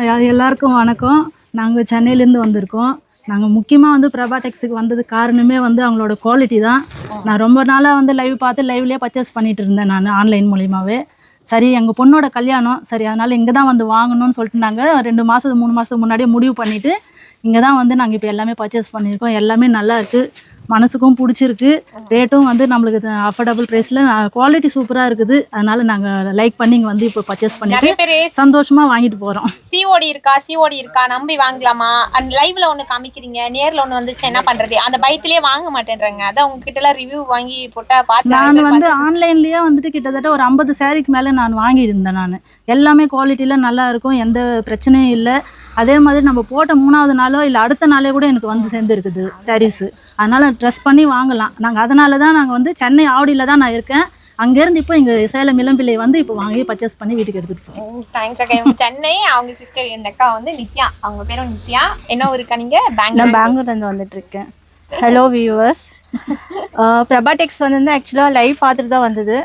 எல்லாருக்கும் வணக்கம். நாங்கள் சென்னையிலேருந்து வந்திருக்கோம். நாங்கள் முக்கியமாக வந்து பிரபா டெக்ஸுக்கு வந்தது காரணமே வந்து அவங்களோட குவாலிட்டி தான். நான் ரொம்ப நாளாக வந்து லைவ் பார்த்து லைவ்லேயே பர்ச்சேஸ் பண்ணிகிட்டு இருந்தேன் நான் ஆன்லைன் மூலியமாகவே. சரி எங்கள் பொண்ணோட கல்யாணம், சரி அதனால் இங்கே தான் வந்து வாங்கணும்னு சொல்லிட்டு நாங்கள் 2 மாதத்துக்கு 3 மாதத்துக்கு முன்னாடியே முடிவு பண்ணிவிட்டு இங்கே தான் வந்து நாங்கள் இப்போ எல்லாமே பர்ச்சேஸ் பண்ணியிருக்கோம். எல்லாமே நல்லா இருக்குது, மனசுக்கும் பிடிச்சிருக்கு. ரேட்டும் வந்து நம்மளுக்கு அஃபோர்டபுள் ப்ரைஸில் குவாலிட்டி சூப்பராக இருக்குது. அதனால் நாங்கள் லைக் பண்ணி இங்கே வந்து இப்போ பர்ச்சேஸ் பண்ணிட்டு சந்தோஷமாக வாங்கிட்டு போகிறோம். சிஓடி இருக்கா நம்பி வாங்கலாமா? அண்ட் லைவ்ல ஒன்று காமிக்கிறீங்க, நேரில் ஒன்று வந்துச்சு என்ன பண்ணுறது? அந்த பயத்திலே வாங்க மாட்டேன்றாங்க. அதான் உங்ககிட்டலாம் ரிவ்யூ வாங்கி போட்டால் பார்த்து நான் வந்து ஆன்லைன்லேயே வந்துட்டு கிட்டத்தட்ட ஒரு 50 சாரீக்கு மேலே நான் வாங்கியிருந்தேன். நான் எல்லாமே குவாலிட்டியில் நல்லா இருக்கும், எந்த பிரச்சனையும் இல்லை. அதே மாதிரி நம்ம போட்ட 3வது நாளோ இல்லை அடுத்த நாளே கூட எனக்கு வந்து சேர்ந்துருக்குது சாரீஸு. அதனால் ட்ரெஸ் பண்ணி வாங்கலாம். நாங்கள் அதனால தான் நாங்கள் வந்து சென்னை ஆவடியில் தான் நான் இருக்கேன். அங்கேருந்து இப்போ இங்கே சேலம் இளம்பிள்ளை வந்து இப்போ வாங்கி பர்ச்சேஸ் பண்ணி வீட்டுக்கு எடுத்துகிட்டு போகிறோம். தேங்க்ஸ் அக்கா. இவங்க சென்னை, அவங்க சிஸ்டர் இந்த அக்கா வந்து நித்யா, அவங்க பேரும் நித்யா. என்ன ஊருக்கா நீங்கள்? நான் பெங்களூர்லேருந்து வந்துட்டுருக்கேன். Hello viewers. பிரபா டெக்ஸ் வந்து ஆக்சுவலாக லைவ் பார்த்துட்டு தான் வந்தது.